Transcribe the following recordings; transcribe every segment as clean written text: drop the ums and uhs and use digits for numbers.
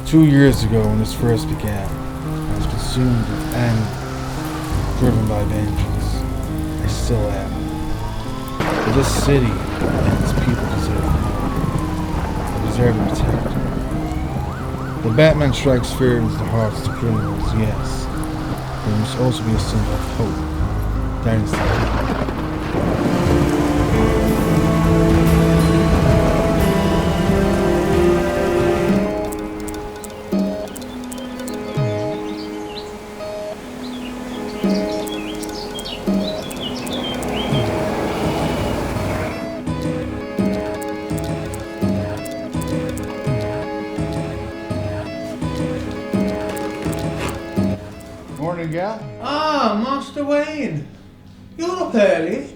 2 years ago, when this first began, I was consumed with anger, driven by vengeance. I still am. But this city and its people deserve more. They deserve to protect. The Batman strikes fear into the hearts of the criminals, yes. But it must also be a symbol of hope. Dynasty. Morning, gal. Ah, Master Wayne. You're up early.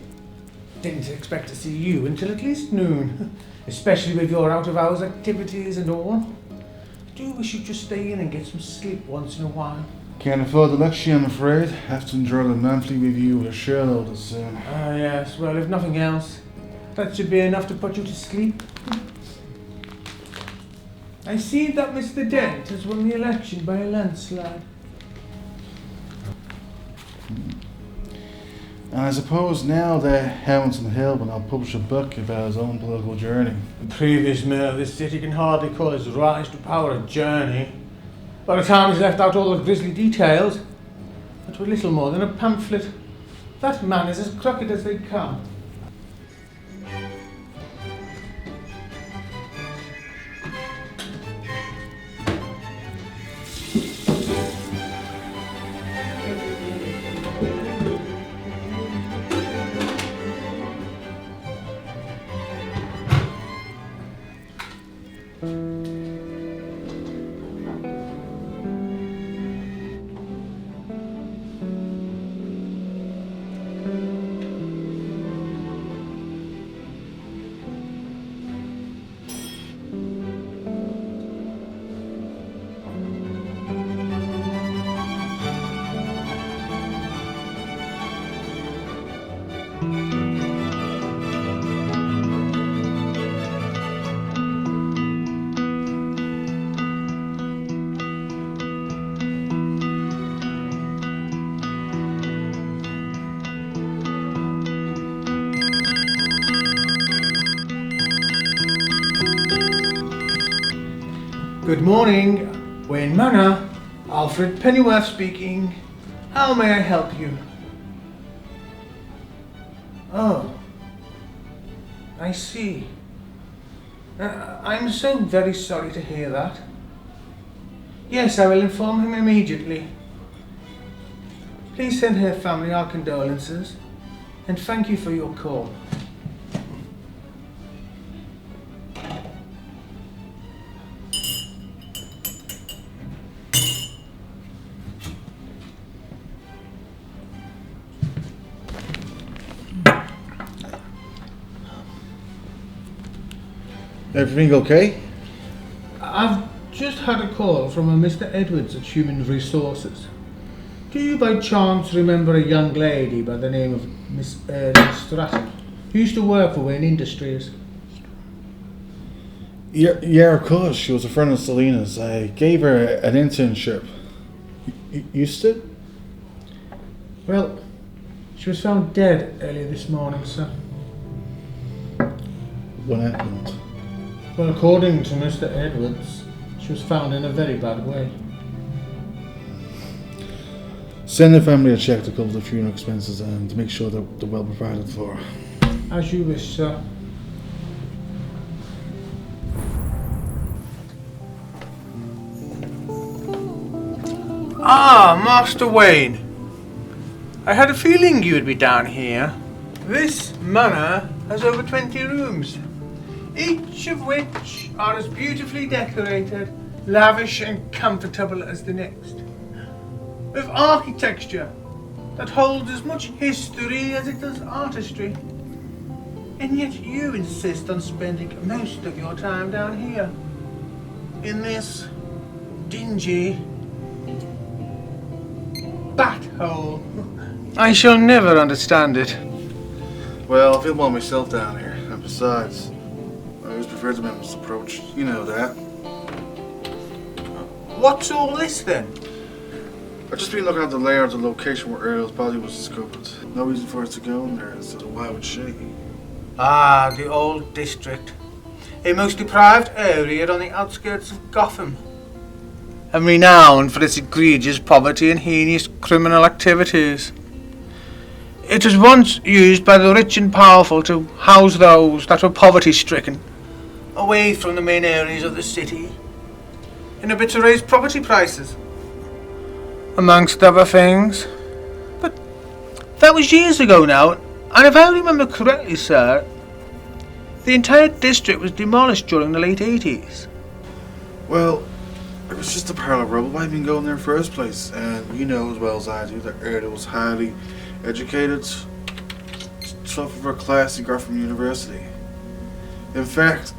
Didn't expect to see you until at least noon. Especially with your out-of-hours activities and all. Do wish you'd just stay in and get some sleep once in a while. Can't afford the luxury, I'm afraid. Have to endure the monthly review with a shareholder soon. Ah, yes. Well, if nothing else, that should be enough to put you to sleep. I see that Mr. Dent has won the election by a landslide. And I suppose now that Hamilton Hill will now publish a book about his own political journey. The previous mayor of this city can hardly call his rise to power a journey. By the time he's left out all the grisly details, it were little more than a pamphlet. That man is as crooked as they come. Good morning, Wayne Manor. Alfred Pennyworth speaking. How may I help you? Oh, I see. I'm so very sorry to hear that. Yes, I will inform him immediately. Please send her family our condolences, and thank you for your call. Everything okay? I've just had a call from a Mr. Edwards at Human Resources. Do you by chance remember a young lady by the name of Miss Stratton, who used to work for Wayne Industries? Yeah, of course. She was a friend of Selena's. I gave her an internship. Used it? Well, she was found dead earlier this morning, sir. What happened? Well, according to Mr. Edwards, she was found in a very bad way. Send the family a check to cover the funeral expenses and to make sure that they're well provided for. As you wish, sir. Ah, Master Wayne. I had a feeling you'd be down here. This manor has over 20 rooms, each of which are as beautifully decorated, lavish and comfortable as the next, with architecture that holds as much history as it does artistry. And yet you insist on spending most of your time down here, in this dingy bat hole. I shall never understand it. Well, I feel more myself down here. And besides, I always prefer the minimalist approach. You know that. What's all this then? I've just been looking at the layout of the location where Ariel's body was discovered. No reason for us to go in there, so why would she? Ah, the old district. A most deprived area on the outskirts of Gotham. And renowned for its egregious poverty and heinous criminal activities. It was once used by the rich and powerful to house those that were poverty-stricken, away from the main areas of the city, in a bid to raise property prices, amongst other things. But that was years ago now, and if I remember correctly, sir, the entire district was demolished during the late 80s. Well, it was just a pile of rubble. Why even go in there in the first place? And you know as well as I do that Ariel was highly educated, top of her class at Gotham University. In fact,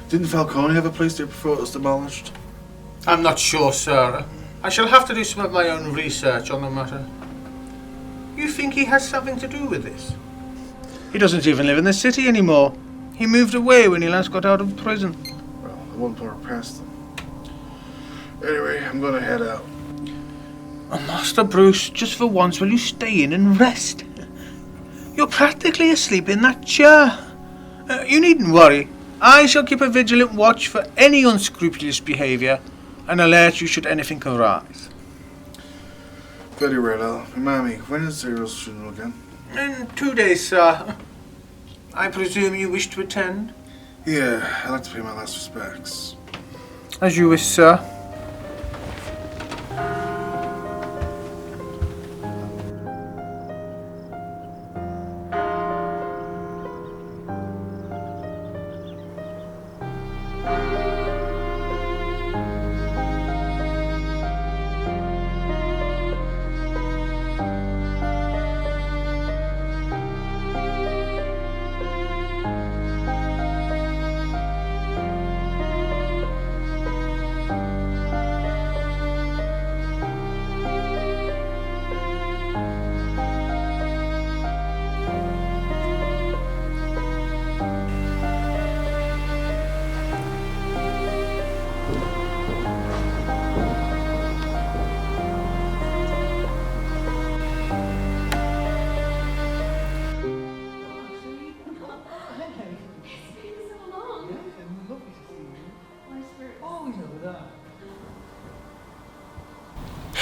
didn't Falcone have a place there before it was demolished? I'm not sure, sir. I shall have to do some of my own research on the matter. You think he has something to do with this? He doesn't even live in the city anymore. He moved away when he last got out of prison. Well, I won't put her past them. Anyway, I'm gonna head out. Oh, Master Bruce, just for once will you stay in and rest? You're practically asleep in that chair. You needn't worry. I shall keep a vigilant watch for any unscrupulous behaviour and alert you should anything arise. Very well, Al. Remind me, when is Ariel's funeral again? In 2 days, sir. I presume you wish to attend? Yeah, I'd like to pay my last respects. As you wish, sir.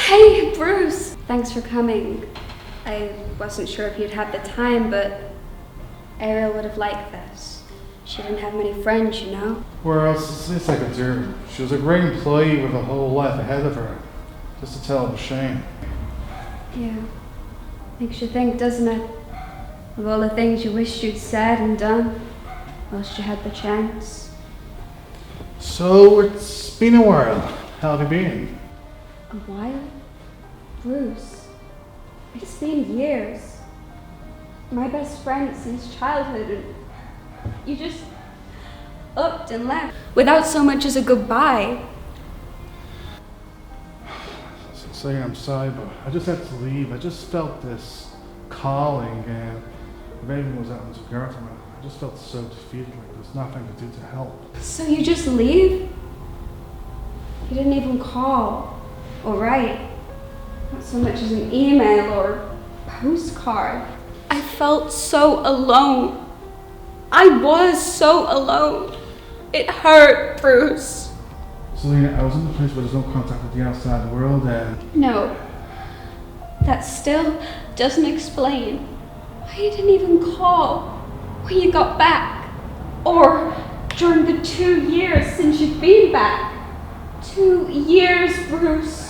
Hey, Bruce! Thanks for coming. I wasn't sure if you'd have the time, but Ariel would have liked this. She didn't have many friends, you know? Where else is I could do? She was a great employee with a whole life ahead of her. Just to tell of a shame. Yeah. Makes you think, doesn't it? Of all the things you wished you'd said and done, whilst you had the chance. So, it's been a while. How have you been? A while? Bruce, it's been years. My best friend since childhood, and you just upped and left without so much as a goodbye. Selena, I'm sorry, but I just had to leave. I just felt this calling, and if anything was happening to Gotham, I just felt so defeated, like there's nothing to do to help. So you just leave? You didn't even call or write, not so much as an email or postcard. I felt so alone. I was so alone. It hurt, Bruce. Selena, I was in a place where there's no contact with the outside world, and No, that still doesn't explain why you didn't even call when you got back, or during the 2 years since you've been back. 2 years, Bruce.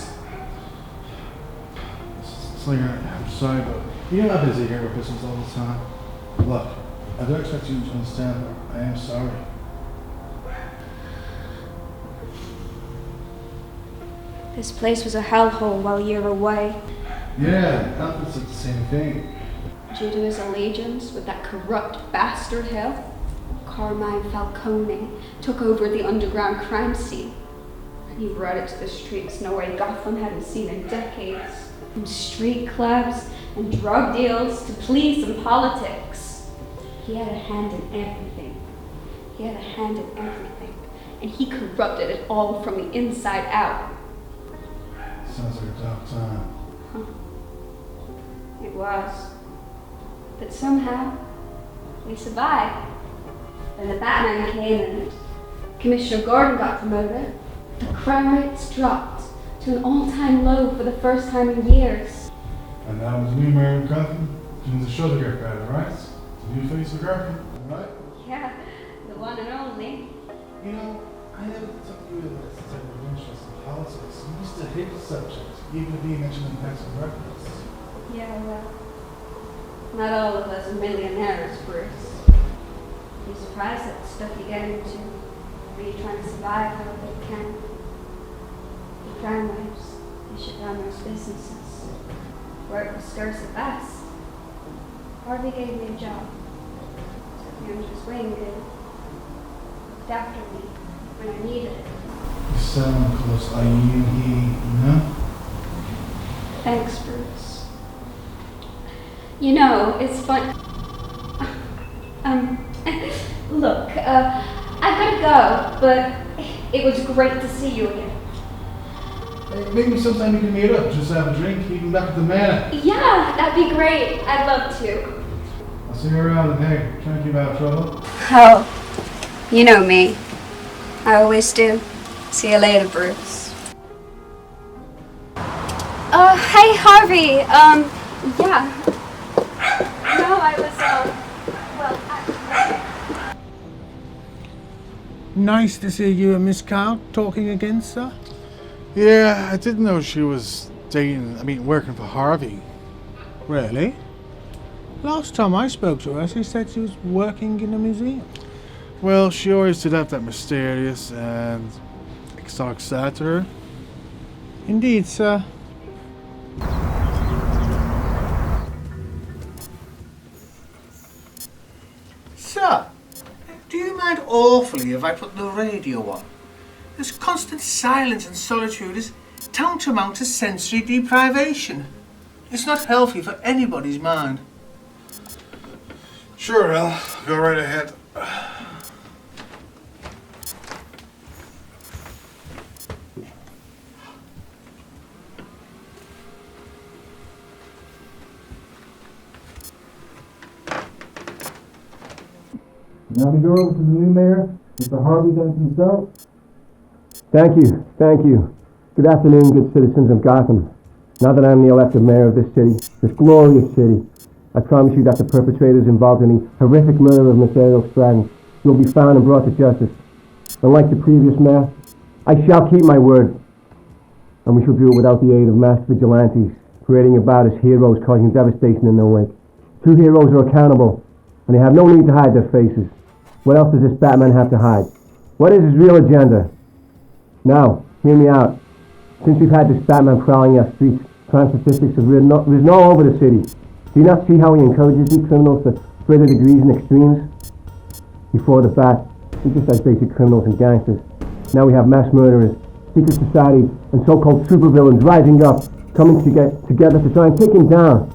Selena, I'm sorry, but you know how busy here with business all the time. Look, I don't expect you to understand, but I am sorry. This place was a hellhole while you were away. Yeah, Alfred said the same thing. Due to his allegiance with that corrupt bastard Hill, Carmine Falcone took over the underground crime scene. And he brought it to the streets no way Gotham hadn't seen in decades. From street clubs and drug deals to police and politics. He had a hand in everything. He had a hand in everything. and he corrupted it all from the inside out. Sounds like a dark time. It was. But somehow, we survived. Then the Batman came and Commissioner Gordon got promoted. The crime rates dropped to an all-time low for the first time in years. And now with the new mayor of Gotham, things are sure to get better, right? The new face of Gotham, right? Yeah, the one and only. You know, I never took you in this type of interest in politics. You used to hate the subject, even being mentioned in passing reference. Yeah, well, not all of us are millionaires, Bruce. You're surprised at the stuff you get into when you're trying to survive however you can. The crime waves, they shut down those businesses. Work was scarce at best. Harvey gave me a job. Took me under his wing and looked after me when I needed it. You sound close, you know? Thanks, Bruce. You know, it's fun. Look, I've got to go, but it was great to see you again. Hey, maybe sometime we can meet up, just have a drink, even back at the manor. Yeah, that'd be great. I'd love to. I'll see you around and hey, try to keep out of trouble. Oh, you know me. I always do. See you later, Bruce. Hey, Harvey. Yeah. No, I was, Nice to see you and Miss Cow talking again, sir. Yeah, I didn't know she was working for Harvey. Really? Last time I spoke to her, she said she was working in a museum. Well, she always did have that mysterious and exotic side to her. Indeed, sir. Sir, do you mind awfully if I put the radio on? This constant silence and solitude is tantamount to sensory deprivation. It's not healthy for anybody's mind. Sure, Al. Go right ahead. Now we go over to the new mayor, Mr. Harvey Dent himself. Thank you. Good afternoon, good citizens of Gotham. Now that I'm the elected mayor of this city, this glorious city, I promise you that the perpetrators involved in the horrific murder of Miss Ariel Stratton will be found and brought to justice. Unlike the previous mayor, I shall keep my word. And we shall do it without the aid of masked vigilantes, parading about as heroes causing devastation in their wake. True heroes are accountable, and they have no need to hide their faces. What else does this Batman have to hide? What is his real agenda? Now, hear me out. Since we've had this Batman prowling our streets, crime statistics have risen all over the city. Do you not see how he encourages these criminals to further degrees and extremes? Before the fact, we just had basic criminals and gangsters. Now we have mass murderers, secret societies, and so-called supervillains rising up, coming together to try and take him down.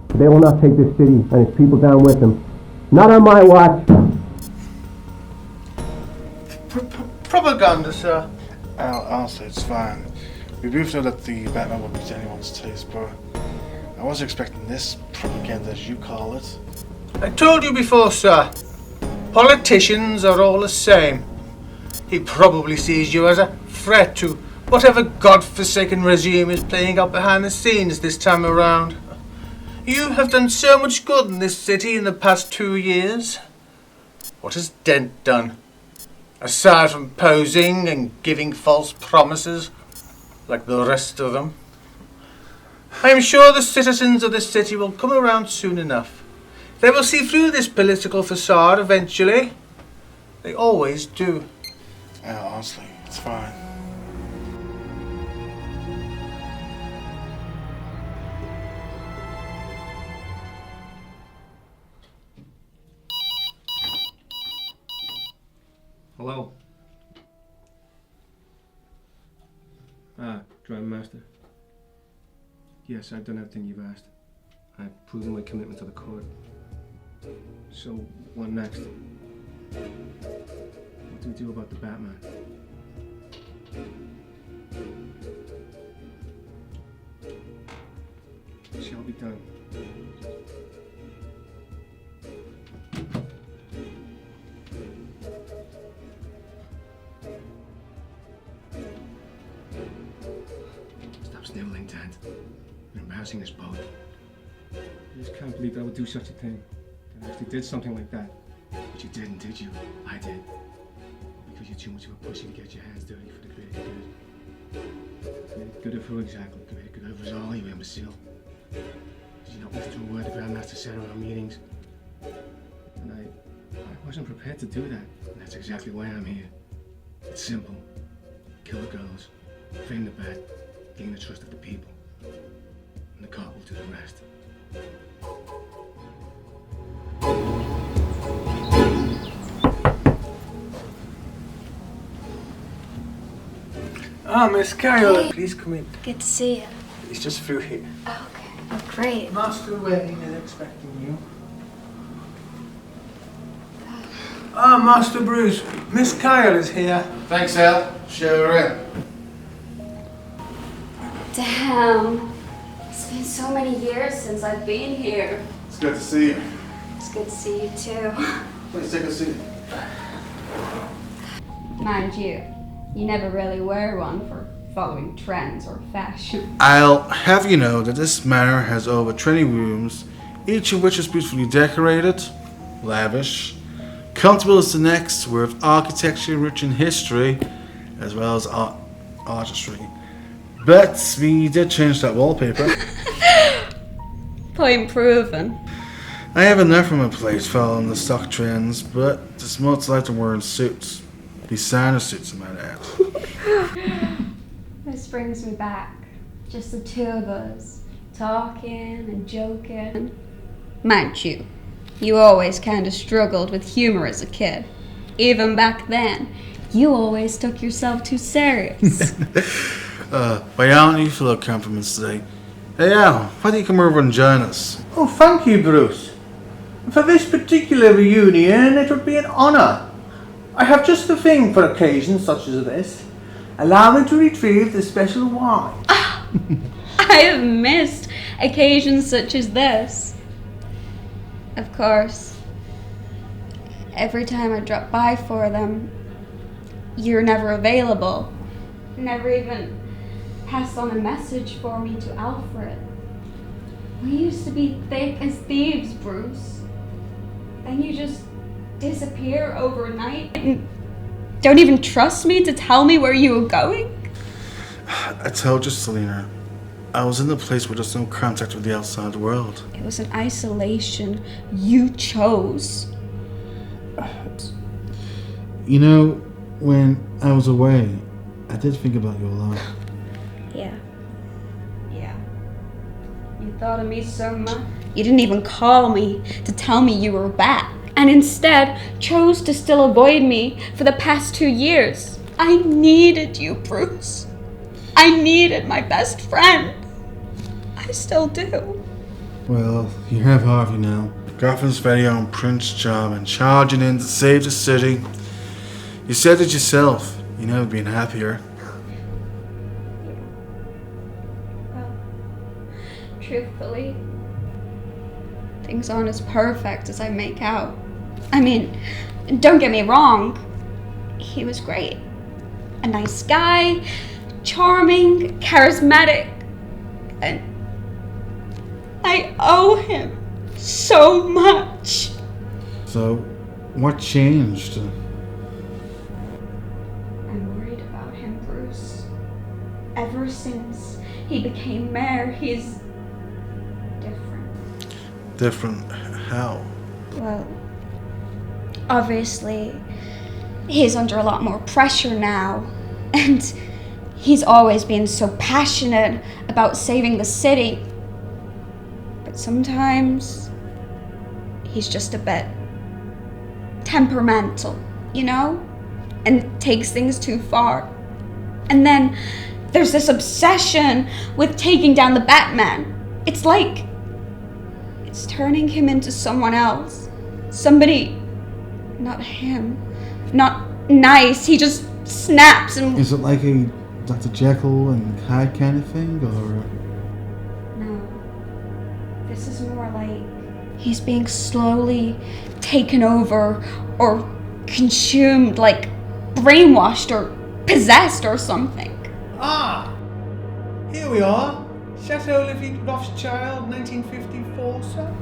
But they will not take this city and its people down with them. Not on my watch. Propaganda, sir. Al, honestly, it's fine. We both know that the Batman won't be to anyone's taste, but I wasn't expecting this propaganda, as you call it. I told you before, sir. Politicians are all the same. He probably sees you as a threat to whatever godforsaken regime is playing out behind the scenes this time around. You have done so much good in this city in the past 2 years. What has Dent done? Aside from posing and giving false promises, like the rest of them. I am sure the citizens of this city will come around soon enough. They will see through this political facade eventually. They always do. Al, honestly, it's fine. Hello? Crime Master. Yes, I've done everything you've asked. I've proven my commitment to the court. So, what next? What do we do about the Batman? It shall be done. Stop sniveling, Dent. You're embarrassing us both. I just can't believe I would do such a thing. That I actually did something like that. But you didn't, did you? I did. Because you're too much of a pussy to get your hands dirty for the greater good. Greater good of who exactly? Greater good of us all, you imbecile. Did you not listen to a word the Grandmaster said in our meetings? And I wasn't prepared to do that. And that's exactly why I'm here. It's simple. Kill the girls, frame the bat, gain the trust of the people. And the cop will do the rest. Ah, Miss Carol, please come in. Good to see you. He's just through here. Oh, okay. Oh, great. Master Wayne is expecting you. Ah, Master Bruce, Miss Kyle is here. Thanks, Al. Show her in. Damn. It's been so many years since I've been here. It's good to see you. It's good to see you too. Please take a seat. Mind you, you never really were one for following trends or fashion. I'll have you know that this manor has over 20 rooms, each of which is beautifully decorated, lavish, comfortable as the next, with architecture rich in history, as well as artistry. But we did change that wallpaper. Point proven. I have enough on my plate following the stock trends, but this month's like to wearing suits. Designer suits, I might add. This brings me back. Just the two of us, talking and joking. Mind you, you always kind of struggled with humor as a kid. Even back then, you always took yourself too serious. Why aren't you full of compliments today? Hey Al, why don't you come over and join us? Oh, thank you, Bruce. For this particular reunion, it would be an honor. I have just the thing for occasions such as this. Allow me to retrieve the special wine. I have missed occasions such as this. Of course, every time I drop by for them, you're never available. Never even passed on a message for me to Alfred. We used to be thick as thieves, Bruce. Then you just disappear overnight and don't even trust me to tell me where you were going? I told you, Selena. I was in the place where there's no contact with the outside world. It was an isolation you chose. You know, when I was away, I did think about you a lot. Yeah. You thought of me so much. You didn't even call me to tell me you were back. And instead chose to still avoid me for the past 2 years. I needed you, Bruce. I needed my best friend. I still do. Well, you have Harvey now. Gotham's very own Prince Charming, charging in to save the city. You said it yourself. You never been happier. Well, truthfully, things aren't as perfect as I make out. I mean, don't get me wrong. He was great. A nice guy, charming, charismatic, and I owe him so much. So, what changed? I'm worried about him, Bruce. Ever since he became mayor, he's different. Different how? Well, obviously, he's under a lot more pressure now, and he's always been so passionate about saving the city. But sometimes, he's just a bit temperamental, you know? And takes things too far. And then there's this obsession with taking down the Batman. It's like it's turning him into someone else. Somebody, not him, not nice. He just snaps and... Is it like a Dr. Jekyll and Hyde kind of thing, or...? No. This is more like he's being slowly taken over or consumed, like brainwashed or possessed or something. Ah! Here we are. Chateau Lafite Rothschild, 1954, sir.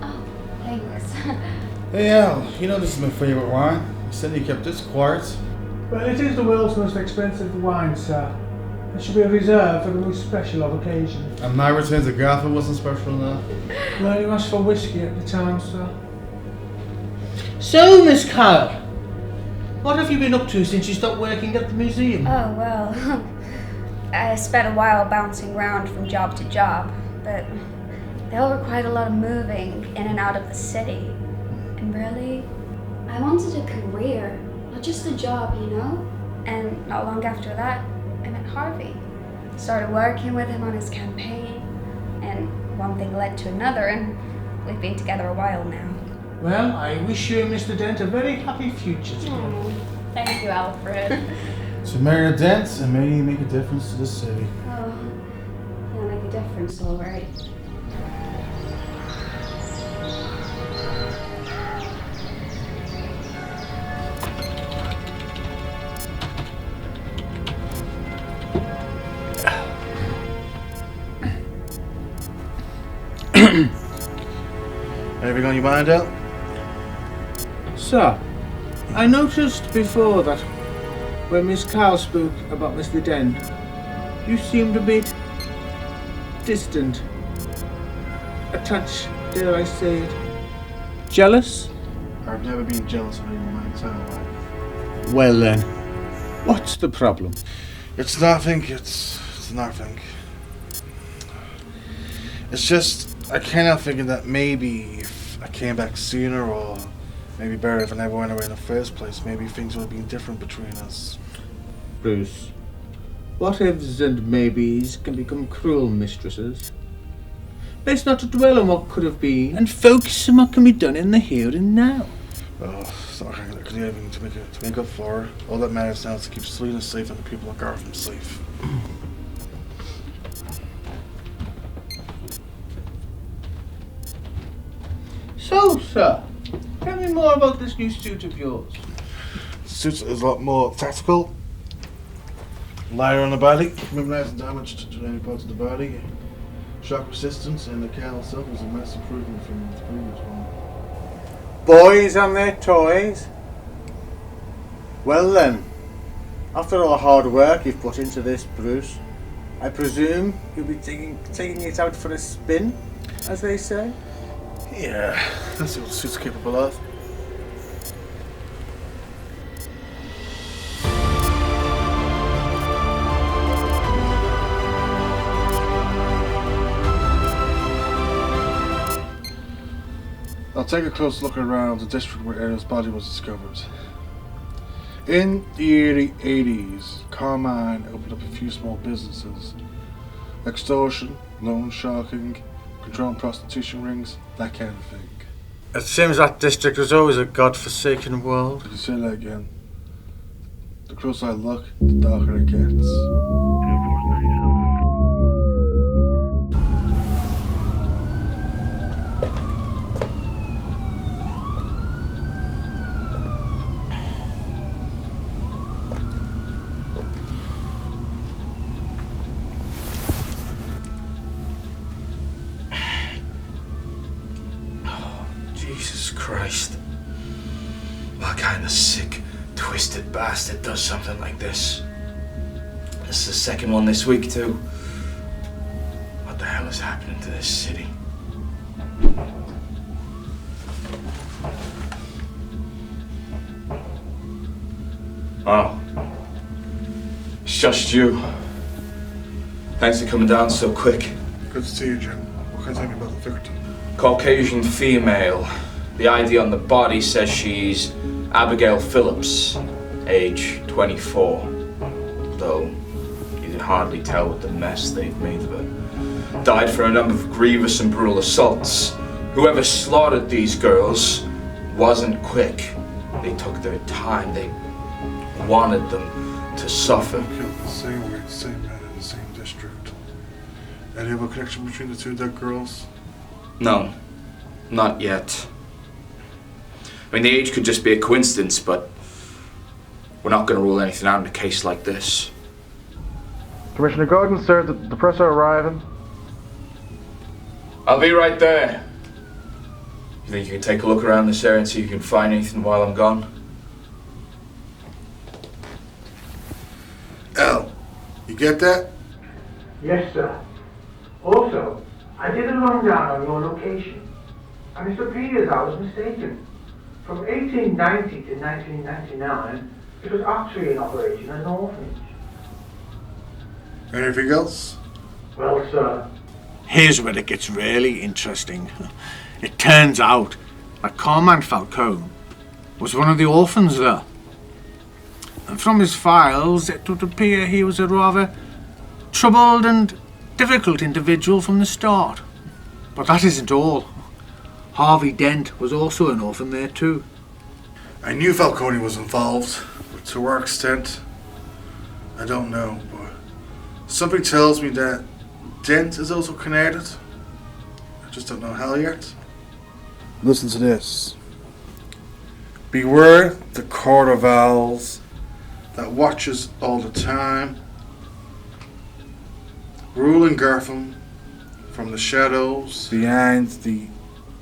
Oh, thanks. Hey Al, you know this is my favorite wine. You said you kept this quiet. Well, it is the world's most expensive wine, sir. It should be reserved for the most special of occasions. And my return to Gotham wasn't special enough. Well, you asked for whiskey at the time, sir. So, Miss Carr, what have you been up to since you stopped working at the museum? Oh, well, I spent a while bouncing around from job to job, but they all required a lot of moving in and out of the city. And really, I wanted a career, not just a job, you know? And not long after that, I met Harvey. Started working with him on his campaign, and one thing led to another, and we've been together a while now. Well, I wish you and Mr. Dent a very happy future together. Oh, thank you, Alfred. So marry a Dent and maybe make a difference to the city. Oh, he'll make a difference, all right. Anything on your mind, Al? Sir, I noticed before that when Miss Carl spoke about Mr. Dent, you seemed a bit distant. A touch, dare I say it, jealous? I've never been jealous of anyone in my entire life. Well then, what's the problem? It's nothing, it's nothing. It's just, I kind of thinking that maybe if I came back sooner, or maybe better if I never went away in the first place, maybe things would have been different between us. Bruce, what ifs and maybes can become cruel mistresses. Best not to dwell on what could have been, and focus on what can be done in the here and now. Well, it's not going to do anything to make up for her. All that matters now is to keep Selena safe and the people of Gotham safe. So, sir, tell me more about this new suit of yours. The suit is a lot more tactical, lighter on the body, minimizing damage to any parts of the body, shock resistance, and the can itself is a massive improvement from the previous one. Boys and their toys. Well then, after all the hard work you've put into this, Bruce, I presume you'll be taking it out for a spin, as they say? Yeah, that's what the suit's capable of. I'll take a close look around the district where Errol's body was discovered. In the early 80s, Carmine opened up a few small businesses. Extortion, loan sharking, controlling prostitution rings, that kind of thing. It seems that district was always a god-forsaken world. Could you say that again? The closer I look, the darker it gets. Jesus Christ. What kind of sick, twisted bastard does something like this? This is the second one this week, too. What the hell is happening to this city? Oh. It's just you. Thanks for coming down so quick. Good to see you, Jim. What can you tell me about the victim? Caucasian female. The ID on the body says she's Abigail Phillips, age 24. Though you can hardly tell with the mess they've made of her. Died for a number of grievous and brutal assaults. Whoever slaughtered these girls wasn't quick. They took their time. They wanted them to suffer. Killed the same way, the same man in the same district. Any other connection between the two dead girls? No, not yet. I mean, the age could just be a coincidence, but we're not going to rule anything out in a case like this. Commissioner Gordon, sir, the press are arriving. I'll be right there. You think you can take a look around this area and see if you can find anything while I'm gone? Al, you get that? Yes, sir. Also, I did a rundown on your location, and it appears I was mistaken. From 1890 to 1999, it was actually in operation as an orphanage. Anything else? Well, sir, Here's where it gets really interesting. It turns out that Confronting Falcone was one of the orphans there. And from his files, it would appear he was a rather troubled and difficult individual from the start. But that isn't all. Harvey Dent was also an orphan there too. I knew Falcone was involved, but to what extent, I don't know. But something tells me that Dent is also connected. I just don't know how yet. Listen to this. Beware the court of owls that watches all the time, ruling Gotham from the shadows behind the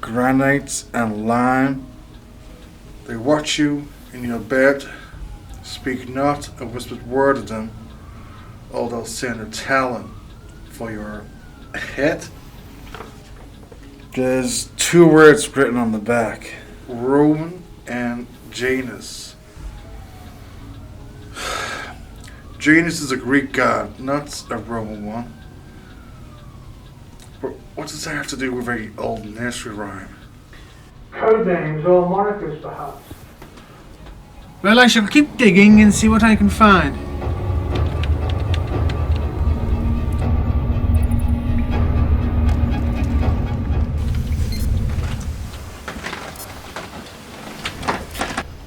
granites and lime. They watch you in your bed, speak not a whispered word of them, although send a talent for your head. There's two words written on the back: Roman and Janus. Janus is a Greek god, not a Roman one. But what does that have to do with a old nursery rhyme? code names or monikers, perhaps. Well, I shall keep digging and see what I can find.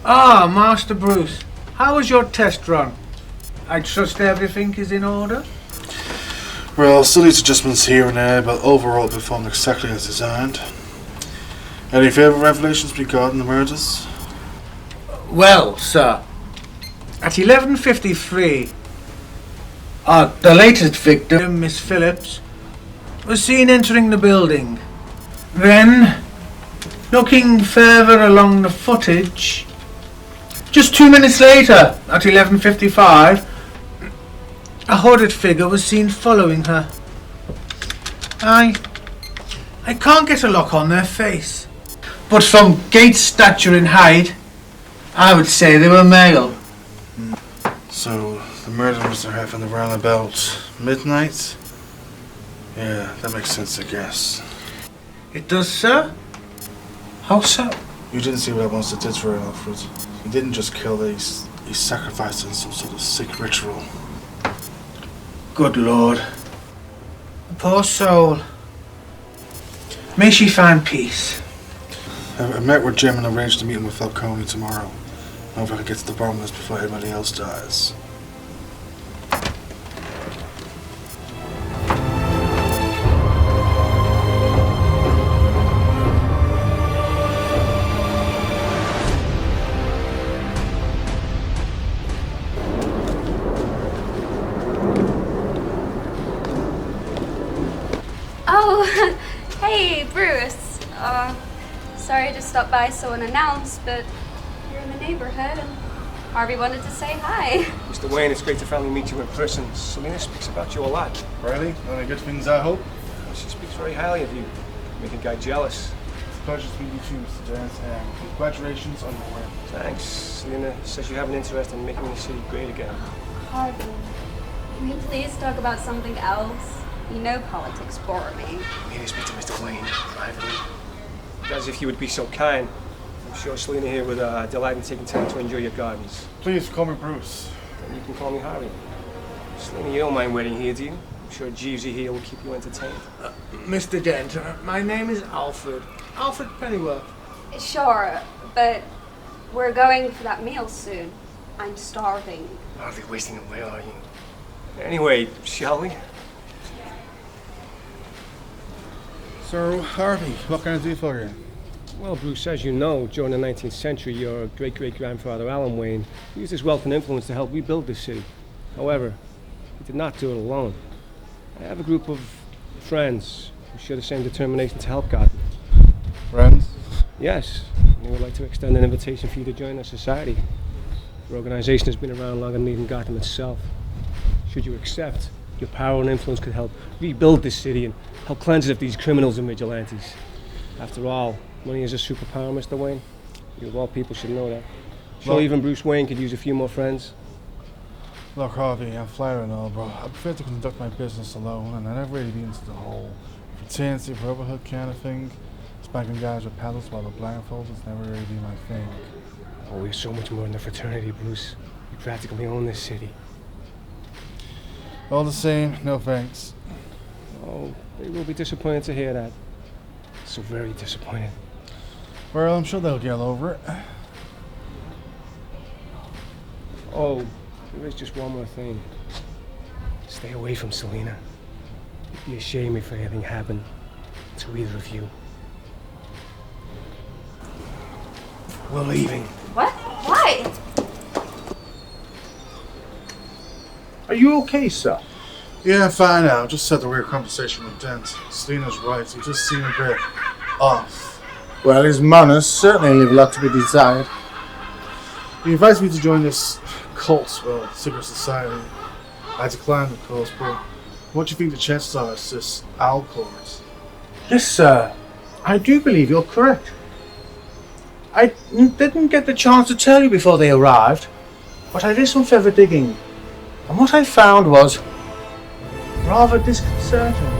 Ah, Master Bruce, how was your test run? I trust everything is in order? Well, still needs adjustments here and there, but overall it performed exactly as designed. Any further revelations regarding the murders? Well, sir, at 11:53, the latest victim, Miss Phillips, was seen entering the building. Then, looking further along the footage, just 2 minutes later, at 11:55, a hooded figure was seen following her. I can't get a lock on their face, but from gait, stature and height, I would say they were male. So, the murder must have happened around about midnight? Yeah, that makes sense, I guess. It does, sir? How so? You didn't see what I once did for Alfred. He didn't just kill, he sacrificed in some sort of sick ritual. Good Lord. The poor soul. May she find peace. I met with Jim and arranged a meeting with Falcone tomorrow. I hope I can get to the bottom of this before anybody else dies. Oh, hey, Bruce. Sorry to stop by so unannounced, but you're in the neighborhood and Harvey wanted to say hi. Mr. Wayne, it's great to finally meet you in person. Selena speaks about you a lot. Really? Any good things, I hope? She speaks very highly of you. Make a guy jealous. It's a pleasure to meet you too, Mr. Dent, and congratulations on your win. Thanks. Selena says you have an interest in making the city great again. Harvey, can we please talk about something else? You know politics bore me. I need to speak to Mr. Wayne privately. As if you would be so kind. I'm sure Selena here would delight in taking time to enjoy your gardens. Please call me Bruce. And you can call me Harvey. Selena, you don't mind waiting here, do you? I'm sure Jeevesy here will keep you entertained. Mr. Dent, my name is Alfred. Alfred Pennyworth. Sure, but we're going for that meal soon. I'm starving. Hardly wasting away, are you? Anyway, shall we? So, Harvey, what can I do for you? Well, Bruce, as you know, during the 19th century, your great-great-grandfather Alan Wayne used his wealth and influence to help rebuild this city. However, he did not do it alone. I have a group of friends who share the same determination to help Gotham. Friends? Yes, and they would like to extend an invitation for you to join our society. Your organization has been around longer than even Gotham itself. Should you accept, your power and influence could help rebuild this city and help cleanse it of these criminals and vigilantes. After all, money is a superpower, Mr. Wayne. You of all people should know that. Sure, even Bruce Wayne could use a few more friends. Look, Harvey, I'm flattered and all, bro. I prefer to conduct my business alone, and I never really be into the whole fraternity, brotherhood kind of thing. Spanking guys with paddles while they're blindfolded has never really been my thing. Oh, we're so much more than a fraternity, Bruce. We practically own this city. All the same, no thanks. Oh, they will be disappointed to hear that. So very disappointed. Well, I'm sure they'll get over it. Oh, there is just one more thing. Stay away from Selena. It'd be a shame if anything happened to either of you. We're leaving. What? Why? Are you okay, sir? Yeah, I'm fine now. Just had a weird conversation with Dent. Selena's right. He just seemed a bit off. Well, his manners certainly leave a lot to be desired. He invited me to join this cult, well, secret society. I declined, of course, but what do you think the chances are it's this owl court? Yes, sir. I do believe you're correct. I didn't get the chance to tell you before they arrived, but I did some further digging, and what I found was rather disconcerting.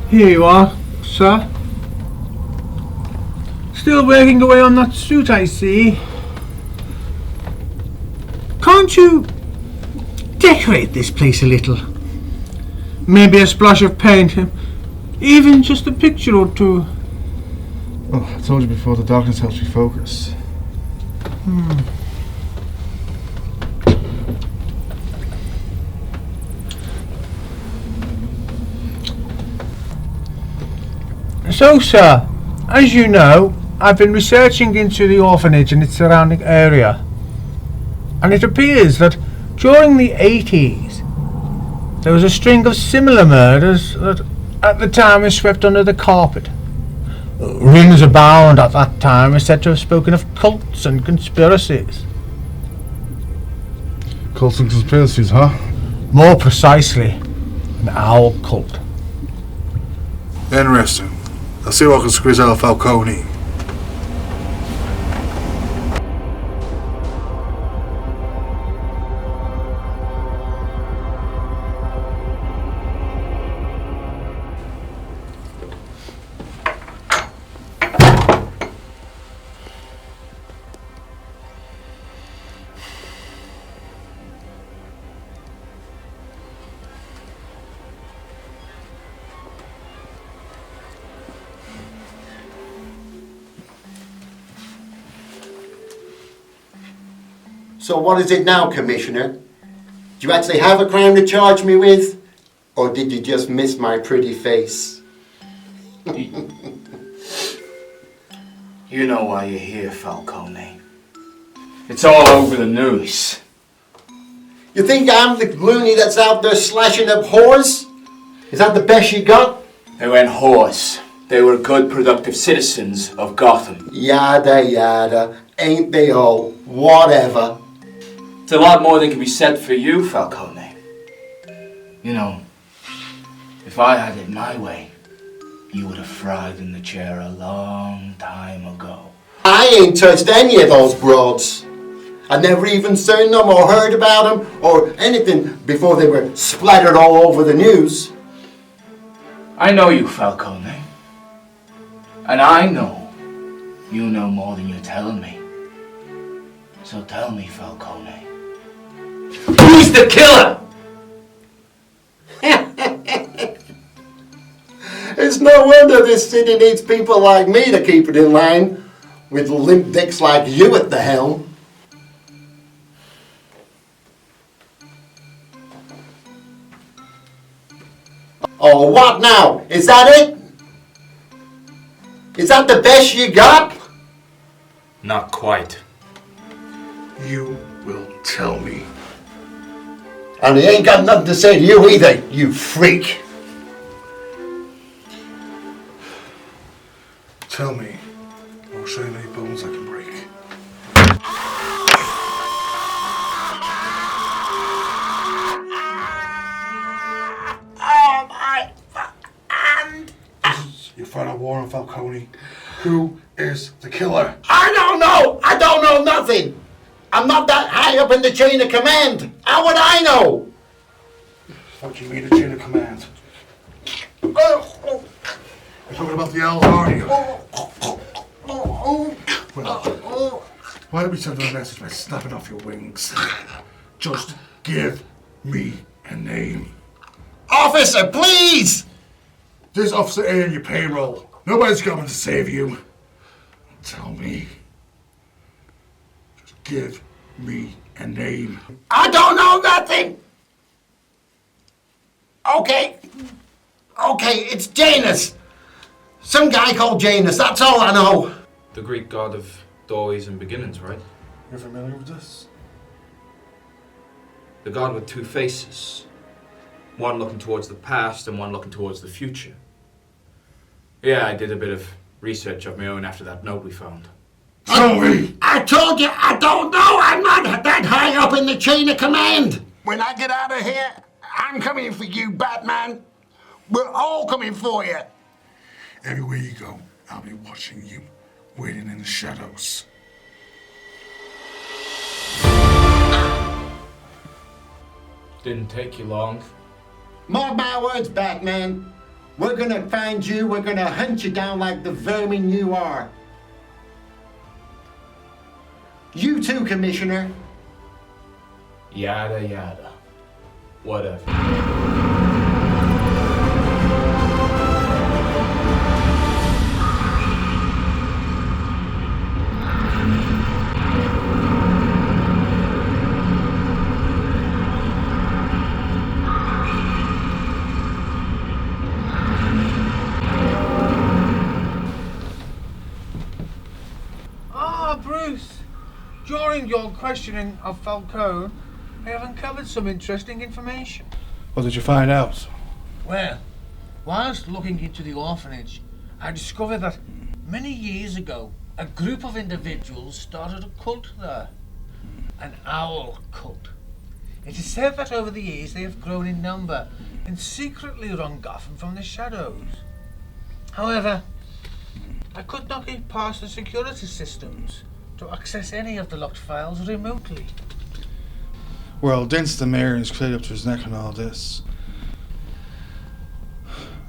Here you are, sir. Still working away on that suit, I see. Can't you decorate this place a little? Maybe a splash of paint, even just a picture or two. Oh, I told you before, the darkness helps me focus. So, sir, as you know, I've been researching into the orphanage and its surrounding area, and it appears that during the 80s there was a string of similar murders that at the time were swept under the carpet. Rumours abound at that time are said to have spoken of cults and conspiracies. Cults and conspiracies, huh? More precisely, an owl cult. Interesting. I'll see what I can squeeze out of Falcone. So what is it now, Commissioner? Do you actually have a crime to charge me with? Or did you just miss my pretty face? You know why you're here, Falcone. It's all over the news. You think I'm the loony that's out there slashing up whores? Is that the best you got? They weren't whores. They were good, productive citizens of Gotham. Yada yada. Ain't they all? Whatever. It's a lot more than can be said for you, Falcone. You know, if I had it my way, you would have fried in the chair a long time ago. I ain't touched any of those broads. I never even seen them or heard about them or anything before they were splattered all over the news. I know you, Falcone. And I know you know more than you're telling me. So tell me, Falcone, Who's the killer? It's no wonder this city needs people like me to keep it in line, with limp dicks like you at the helm. Oh, what now? Is that it? Is that the best you got? Not quite. You will tell me. And he ain't got nothing to say to you either, you freak. Tell me. I'll show you any bones I can break. Oh my hand! This is your final warrant, Falcone. Who is the killer? I don't know! I don't know nothing! I'm not that high up in the chain of command! How would I know? What do you mean, the chain of command? You're talking about the owls, aren't you? Well, why don't we send them a message by snapping off your wings? Just give me a name. Officer, please! This officer ain't in your payroll. Nobody's coming to save you. Tell me. Just give me a name. I don't know nothing! Okay, it's Janus. Some guy called Janus, that's all I know. The Greek god of doorways and beginnings, right? You're familiar with this? The god with two faces. One looking towards the past and one looking towards the future. Yeah, I did a bit of research of my own after that note we found. Tell me! I told you I don't know. I'm not that high up in the chain of command. When I get out of here, I'm coming for you, Batman. We're all coming for you. Everywhere you go, I'll be watching you, waiting in the shadows. Didn't take you long. Mark my words, Batman. We're gonna find you, we're gonna hunt you down like the vermin you are. You too, Commissioner. Yada yada. Whatever. Bruce, during your questioning of Falcone, I have uncovered some interesting information. What did you find out? Well, whilst looking into the orphanage, I discovered that many years ago, a group of individuals started a cult there. An owl cult. It is said that over the years they have grown in number and secretly run Gotham from the shadows. However, I could not get past the security systems to access any of the locked files remotely. Well, Dent's the mayor and he's cleared up to his neck on all this.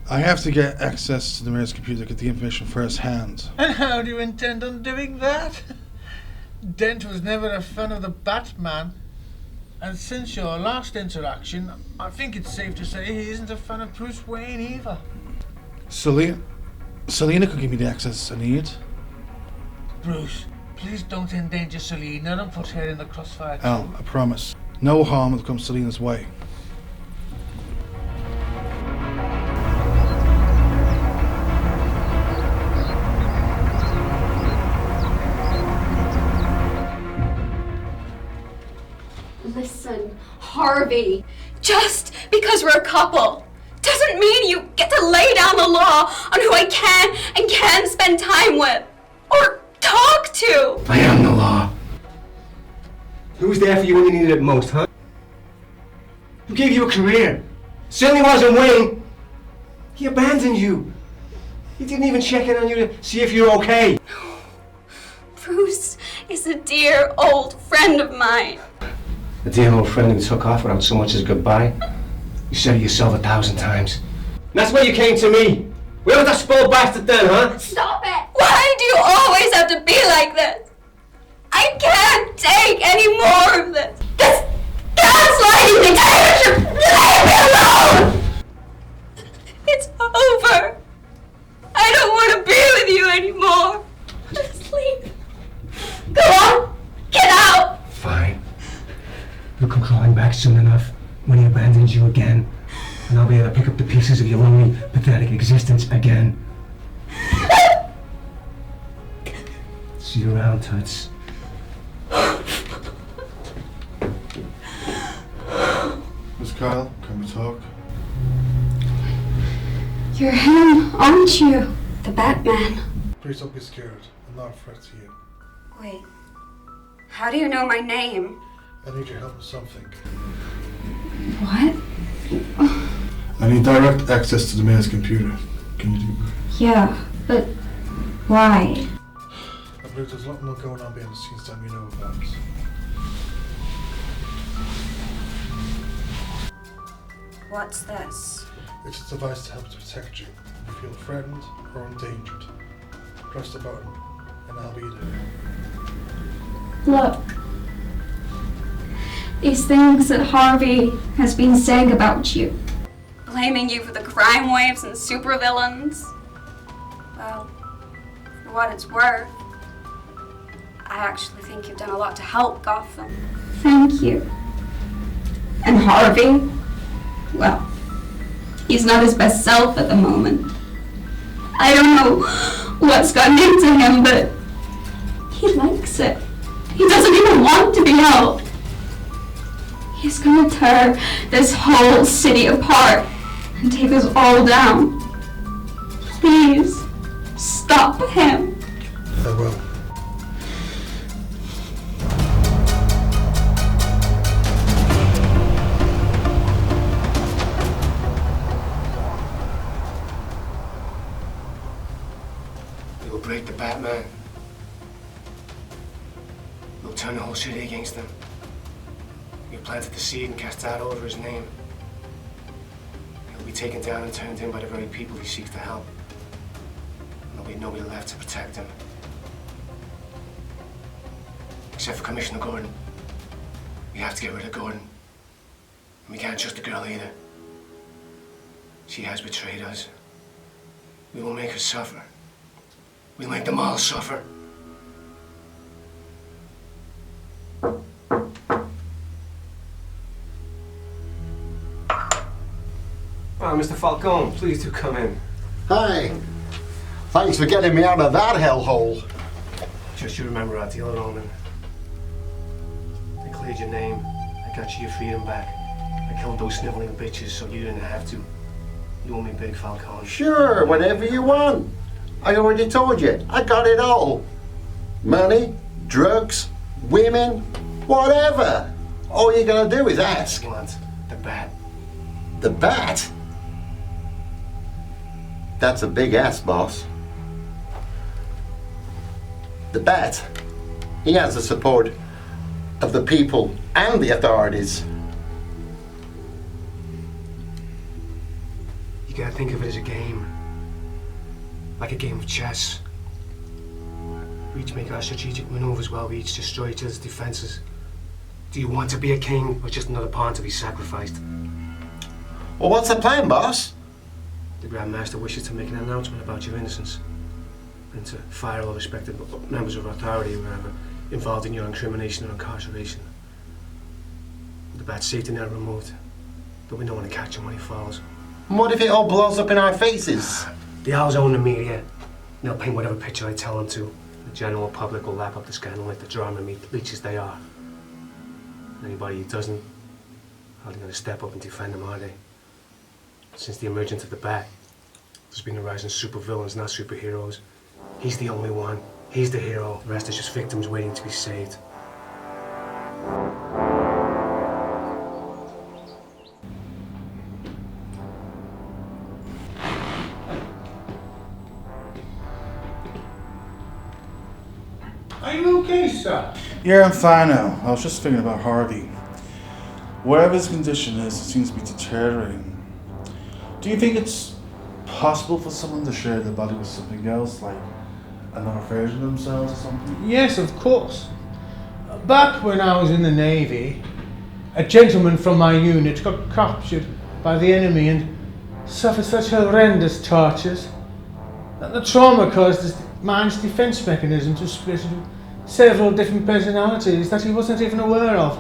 I have to get access to the mayor's computer to get the information firsthand. And how do you intend on doing that? Dent was never a fan of the Batman. And since your last interaction, I think it's safe to say he isn't a fan of Bruce Wayne either. Selena could give me the access I need. Bruce, please don't endanger Selena and put her in the crossfire too. Al, I promise. No harm will come Selena's way. Listen, Harvey, just because we're a couple doesn't mean you get to lay down the law on who I can and can't spend time with or talk to. I am the law. Who was there for you when you needed it most, huh? Who gave you a career? Certainly wasn't Wayne. He abandoned you. He didn't even check in on you to see if you're okay. Bruce is a dear old friend of mine. The dear old friend who took off without so much as goodbye. You said it yourself 1,000 times. And that's why you came to me. Where was that spoiled bastard then, huh? Stop it! Why do you always have to be like this? I can't take any more of this. This gaslighting me! Leave me alone! It's over. I don't want to be with you anymore. Just leave. Go on. Get out. Fine. You'll come crawling back soon enough when he abandons you again, and I'll be able to pick up the pieces of your lonely, pathetic existence again. See you around, Toots. Miss Kyle, can we talk? You're him, aren't you? The Batman. Please don't be scared. I'm not a threat to you. Wait. How do you know my name? I need your help with something. What? I need direct access to the mayor's computer. Can you do that? Yeah, but why? I believe there's a lot more going on behind the scenes than we know about. What's this? It's a device to help to protect you. If you feel threatened or endangered, press the button and I'll be there. Look. These things that Harvey has been saying about you. Blaming you for the crime waves and supervillains. Well, for what it's worth, I actually think you've done a lot to help Gotham. Thank you. And Harvey? Well, he's not his best self at the moment. I don't know what's gotten into him, but he likes it. He doesn't even want to be helped. He's gonna tear this whole city apart and take us all down. Please, stop him. I will. We will break the Batman. We'll turn the whole city against him. We planted the seed and cast out over his name. He'll be taken down and turned in by the very people he seeks to help. There'll be nobody left to protect him. Except for Commissioner Gordon. We have to get rid of Gordon. And we can't trust the girl either. She has betrayed us. We will make her suffer. We'll make them all suffer. Oh, Mr. Falcone, please do come in. Hi. Thanks for getting me out of that hellhole. Just you remember our deal, Roman. I cleared your name. I got you your freedom back. I killed those sniveling bitches so you didn't have to. You owe me big, Falcone. Sure, whatever you want. I already told you, I got it all. Money, drugs, women, whatever. All you gotta do is ask. I want the bat. The bat? That's a big ass, boss. The bat, he has the support of the people and the authorities. You gotta think of it as a game. Like a game of chess. We each make our strategic maneuvers while we each destroy each other's defenses. Do you want to be a king or just another pawn to be sacrificed? Well, what's the plan, boss? The Grand Master wishes to make an announcement about your innocence and to fire all respected members of authority who are involved in your incrimination or incarceration. The bat's safety net removed, but we don't want to catch him when he falls. And what if it all blows up in our faces? The owls own the media. They'll paint whatever picture I tell them to. The general public will lap up the scandal like the drama leeches they are. Anybody who doesn't, hardly going to step up and defend them, are they? Since the emergence of the Bat, there's been a rise in supervillains, not superheroes. He's the only one. He's the hero. The rest is just victims waiting to be saved. Are you okay, sir? Yeah, I'm fine now. I was just thinking about Harvey. Whatever his condition is, it seems to be deteriorating. Do you think it's possible for someone to share their body with something else, like another version of themselves or something? Yes, of course. Back when I was in the Navy, A gentleman from my unit got captured by the enemy and suffered such horrendous tortures that the trauma caused his mind's defense mechanism to split into several different personalities that he wasn't even aware of.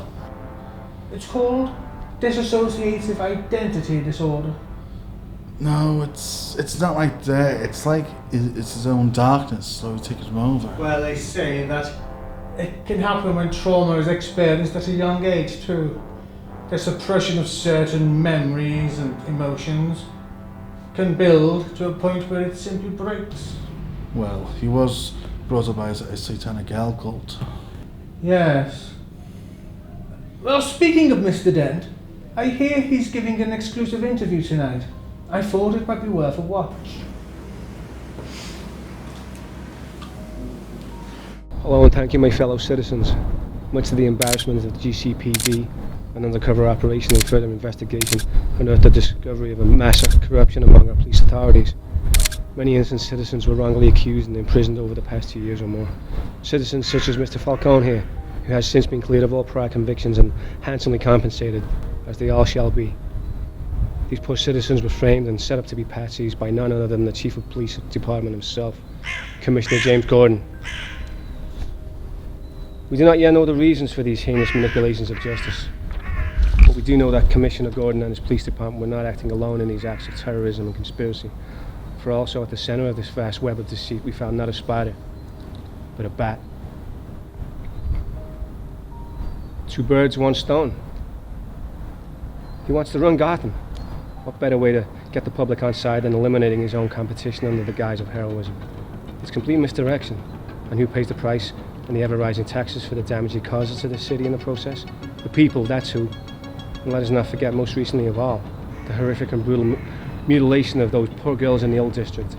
It's called dissociative identity disorder. No, it's not like that. It's like it's his own darkness, so he takes him over. Well, they say that it can happen when trauma is experienced at a young age too. The suppression of certain memories and emotions can build to a point where it simply breaks. Well, he was brought up by a satanic hell cult. Yes. Well, speaking of Mr. Dent, I hear he's giving an exclusive interview tonight. I thought it might be worth a watch. Hello and thank you, my fellow citizens. Much to the embarrassment of the GCPD, an undercover operation and further investigation unearthed the discovery of a massive corruption among our police authorities. Many innocent citizens were wrongly accused and imprisoned over the past 2 years or more. Citizens such as Mr. Falcone here, who has since been cleared of all prior convictions and handsomely compensated, as they all shall be. These poor citizens were framed and set up to be patsies by none other than the Chief of Police Department himself, Commissioner James Gordon. We do not yet know the reasons for these heinous manipulations of justice, but we do know that Commissioner Gordon and his police department were not acting alone in these acts of terrorism and conspiracy, for also at the center of this vast web of deceit we found not a spider, but a bat. 2 birds, 1 stone. He wants to run Gotham. What better way to get the public on side than eliminating his own competition under the guise of heroism? It's complete misdirection. And who pays the price and the ever-rising taxes for the damage he causes to the city in the process? The people, that's who. And let us not forget, most recently of all, the horrific and brutal mutilation of those poor girls in the old district.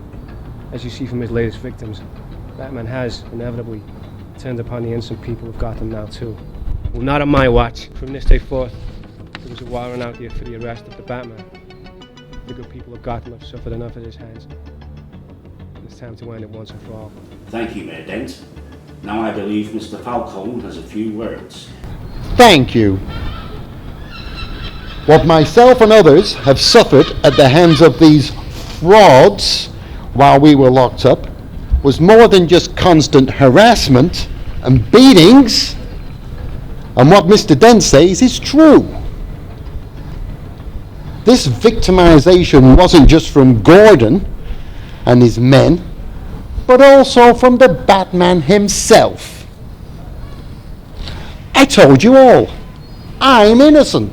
As you see from his latest victims, Batman has, inevitably, turned upon the innocent people of Gotham now too. Well, not on my watch. From this day forth, there was a warrant out here for the arrest of the Batman. The good people of Gotham have suffered enough at his hands. It's time to end it once and for all. Thank you, Mayor Dent. Now I believe Mr. Falcone has a few words. Thank you. What myself and others have suffered at the hands of these frauds while we were locked up was more than just constant harassment and beatings. And what Mr. Dent says is true. This victimization wasn't just from Gordon and his men, but also from the Batman himself. I told you all, I'm innocent.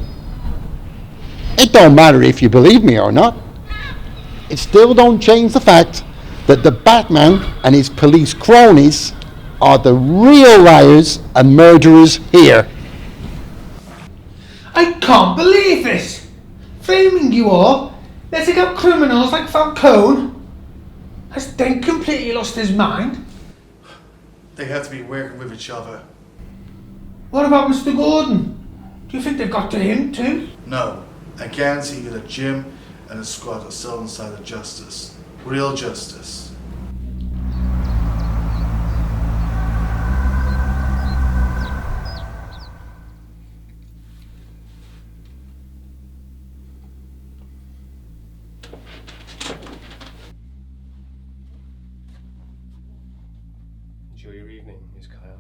It don't matter if you believe me or not. It still don't change the fact that the Batman and his police cronies are the real liars and murderers here. I can't believe this! Framing you all, letting out criminals like Falcone. Has Dent completely lost his mind? They have to be working with each other. What about Mr. Gordon? Do you think they've got to him too? No, I guarantee you that Jim and his squad are still on the side of justice. Real justice. Enjoy your evening, Miss Kyle.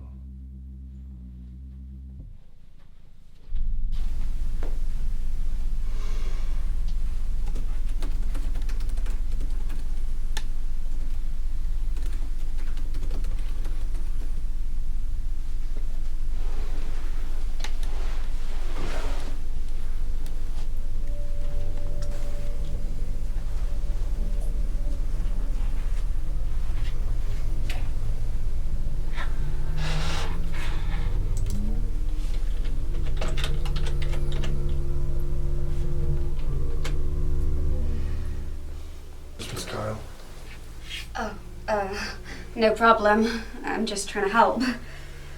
No problem. I'm just trying to help.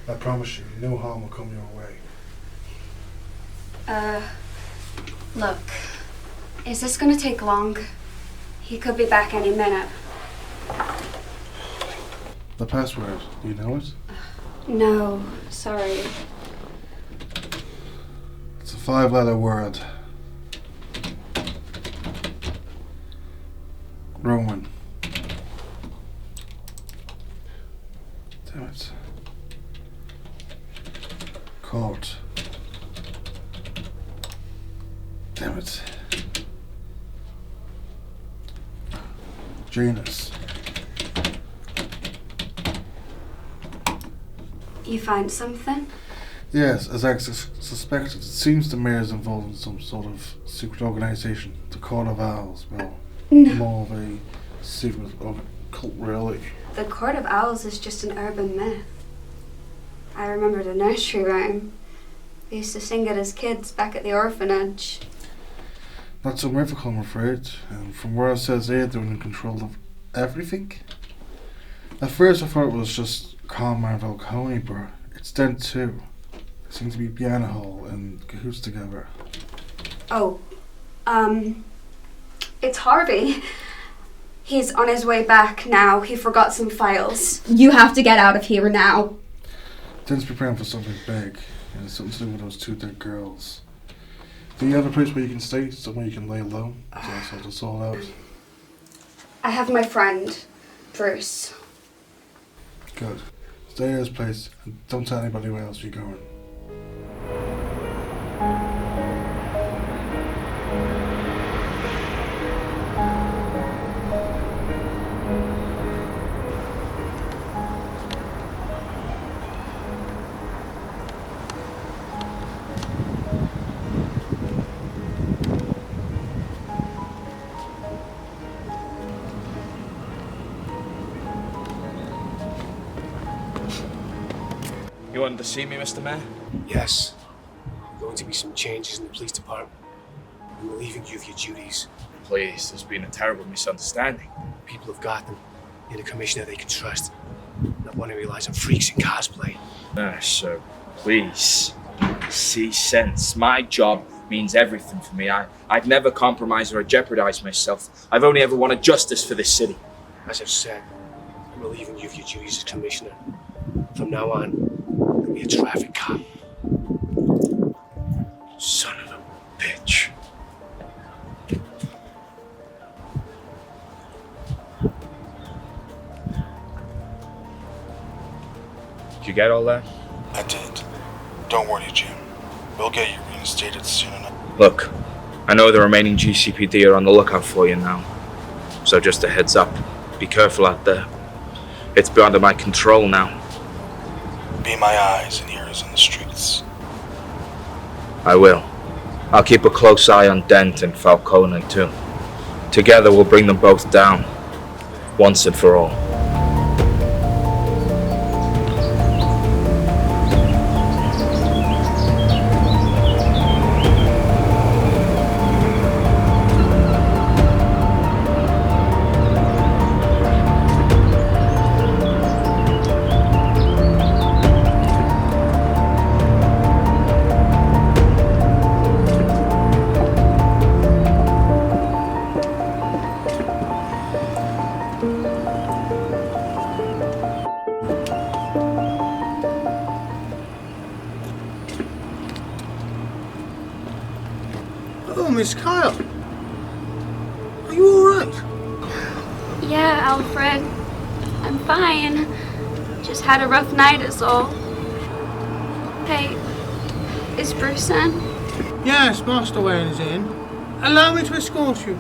I promise you, no harm will come your way. Look. Is this gonna take long? He could be back any minute. The password, do you know it? No, sorry. It's a 5-letter word. Roman. Damn it. Court. Damn it. Janus. You find something? Yes, as I suspected, it seems the mayor's involved in some sort of secret organization. The Court of Owls. Well, No. more of a secret cult, really. The Court of Owls is just an urban myth. I remember the nursery rhyme. We used to sing it as kids back at the orphanage. Not so mythical, I'm afraid. And from where it says they're in control of everything. At first I thought it was just Confronting Falcone, but it's Dent too. They seem to be piano hole and cahoots together. Oh, it's Harvey. He's on his way back now. He forgot some files. You have to get out of here now. Dent's preparing for something big, and it's something to do with those 2 dead girls. Do you have a place where you can stay, somewhere you can lay low, to sort this all out? I have my friend, Bruce. Good. Stay at his place, and don't tell anybody where else you're going. You wanted to see me, Mr. Mayor? Yes. There are going to be some changes in the police department. I'm relieving you of your duties. Please, there's been a terrible misunderstanding. People of Gotham need a commissioner they can trust. Not one who relies on freaks in cosplay. So please, see sense. My job means everything for me. I'd never compromise or jeopardize myself. I've only ever wanted justice for this city. As I've said, I'm relieving you of your duties as commissioner. From now on, you'll be a traffic cop. Son of a bitch. Did you get all that? I did. Don't worry, Jim. We'll get you reinstated soon enough. Look, I know the remaining GCPD are on the lookout for you now. So just a heads up. Be careful out there. It's beyond my control now. Be my eyes and ears on the streets. I will. I'll keep a close eye on Dent and Falcone too. Together we'll bring them both down. Once and for all. Oh, Miss Kyle. Are you alright? Yeah, Alfred. I'm fine. Just had a rough night is all. Hey, is Bruce in? Yes, Master Wayne is in. Allow me to escort you.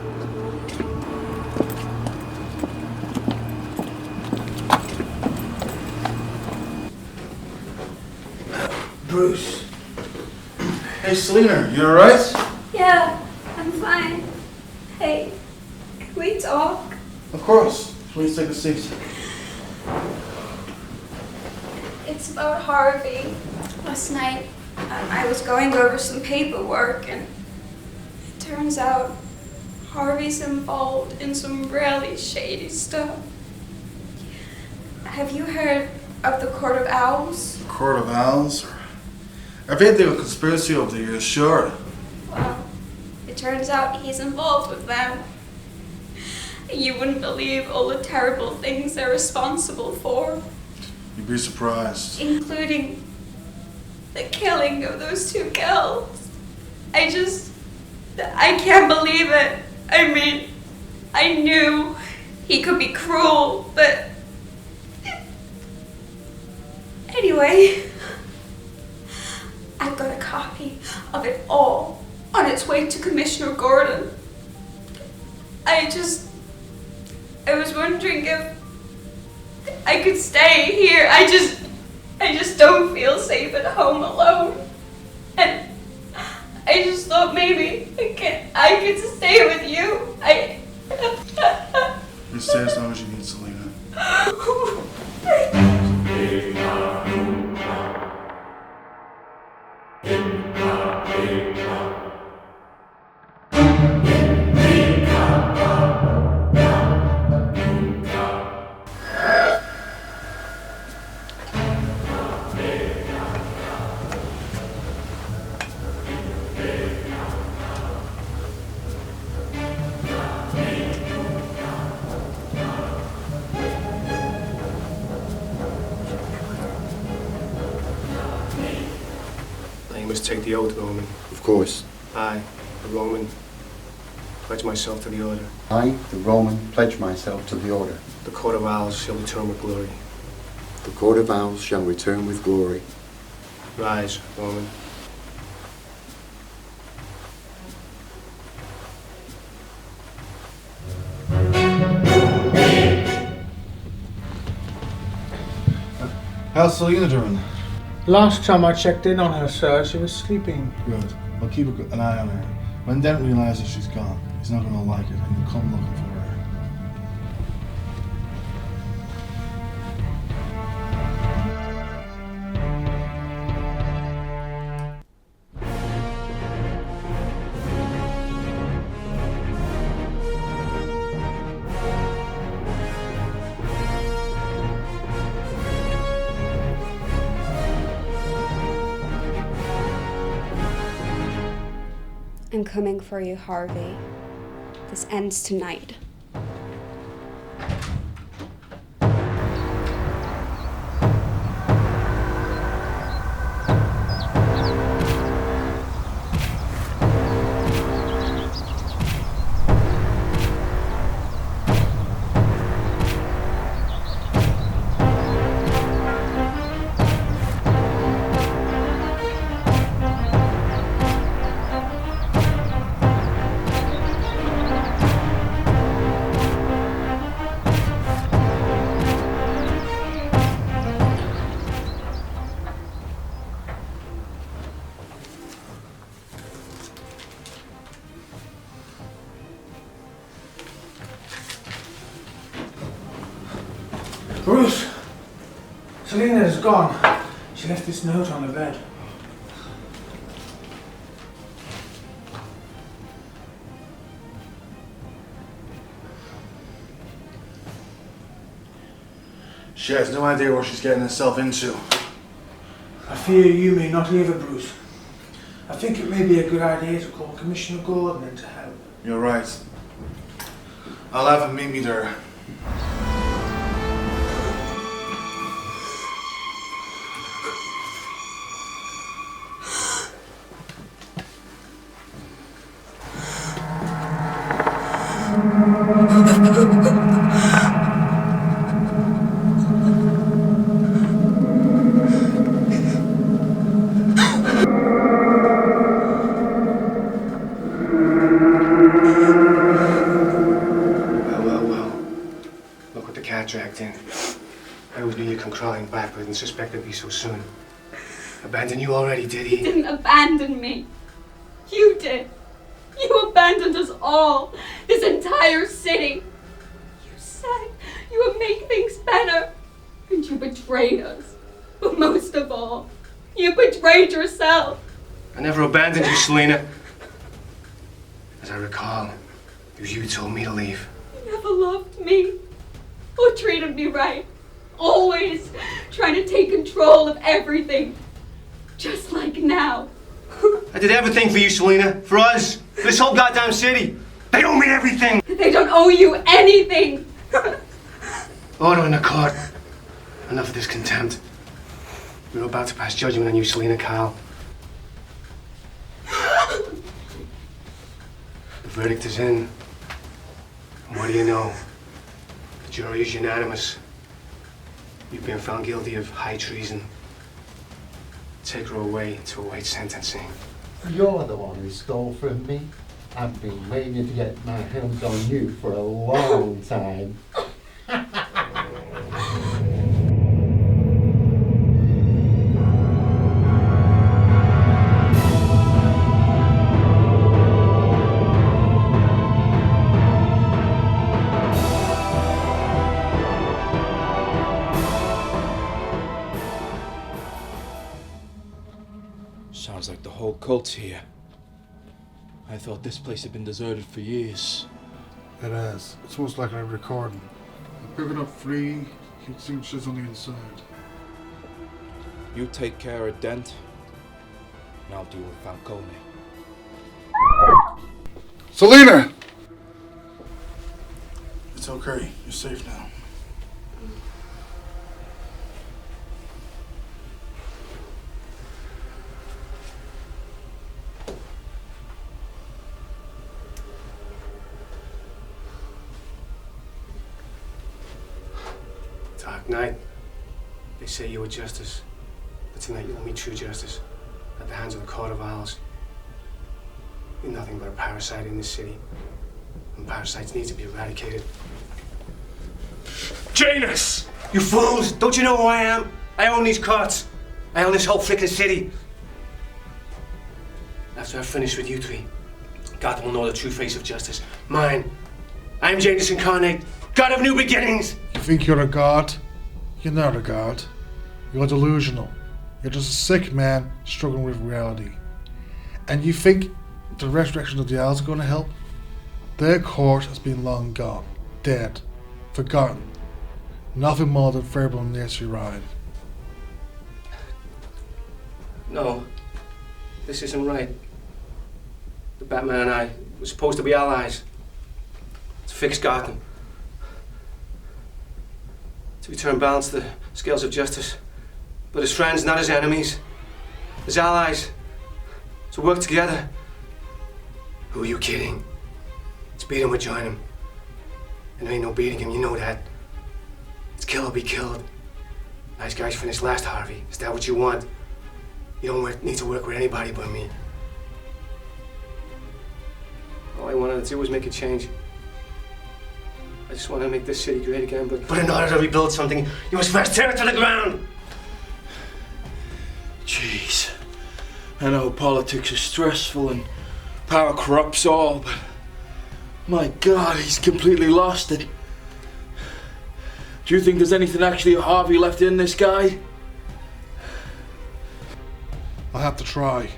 Bruce. Hey, Selena, you alright? Yeah, I'm fine. Hey, can we talk? Of course. Please take a seat. It's about Harvey. Last night, I was going over some paperwork, and it turns out Harvey's involved in some really shady stuff. Have you heard of the Court of Owls? Court of Owls? I've heard they were a conspiracy over the years, sure. Well, it turns out he's involved with them. You wouldn't believe all the terrible things they're responsible for. You'd be surprised. Including the killing of those 2 girls. I can't believe it. I mean, I knew he could be cruel, but anyway, I've got a copy of it all on its way to Commissioner Gordon. I was wondering if I could stay here. I just don't feel safe at home alone. And I just thought maybe I could stay with you. You stay as long as you need, Selena. You must take the oath, Roman. Of course. I, a Roman, pledge myself to the order. I, the Roman, pledge myself to the order. The coat of owls shall return with glory. The coat of owls shall return with glory. Rise, Roman. How's Selena doing? Last time I checked in on her, sir, she was sleeping. Good. I'll keep an eye on her. When Dent realizes she's gone, he's not gonna like it, and he'll come looking for her. I'm coming for you, Harvey. This ends tonight. Bruce! Selena is gone. She left this note on the bed. She has no idea what she's getting herself into. I fear you may not leave her, Bruce. I think it may be a good idea to call Commissioner Gordon in to help. You're right. I'll have him meet me there. Dragged in. I always knew you'd come crawling back, but I didn't suspect it'd be so soon. Abandoned you already, did he? He didn't abandon me. You did. You abandoned us all. This entire city. You said you would make things better. And you betrayed us. But most of all, you betrayed yourself. I never abandoned you, Selena. As I recall, it was you who told me to leave. You never loved me. Or treated me right. Always trying to take control of everything. Just like now. I did everything for you, Selena. For us. For this whole goddamn city. They owe me everything. They don't owe you anything. Order in the court. Enough of this contempt. We were about to pass judgment on you, Selena Kyle. The verdict is in. And what do you know? The jury is unanimous. You've been found guilty of high treason. Take her away to await sentencing. You're the one who stole from me. I've been waiting to get my hands on you for a long time. Sounds like the whole cult's here. I thought this place had been deserted for years. It is. It's most likely a recording. I pick it up free. He'd see shit's on the inside. You take care of Dent, and I'll deal with Falcone. Selena! It's okay. You're safe now. Dark night. They say you were justice. But tonight you will meet true justice at the hands of the Court of Owls. You're nothing but a parasite in this city. And parasites need to be eradicated. Janus! You fools! Don't you know who I am? I own these courts. I own this whole flippin' city. After I've finished with you three, Gotham will know the true face of justice. Mine. I'm Janus incarnate, God of new beginnings. You think you're a god? You're not a god. You're delusional. You're just a sick man struggling with reality. And you think the resurrection of the Owls are going to help? Their court has been long gone, dead, forgotten. Nothing more than fable and nursery rhyme. No, this isn't right. The Batman and I were supposed to be allies. To fix Gotham. To return balance to the scales of justice. But as friends, not as enemies. As allies. To work together. Who are you kidding? It's beat him or join him. And there ain't no beating him, you know that. It's kill or be killed. Nice guys finished last, Harvey. Is that what you want? You don't need to work with anybody but me. All I wanted to do was make a change. I just want to make this city great again, but in order to rebuild something, you must first tear it to the ground! Jeez. I know politics is stressful and power corrupts all, but my God, he's completely lost it. Do you think there's anything actually Harvey left in this guy? I'll have to try.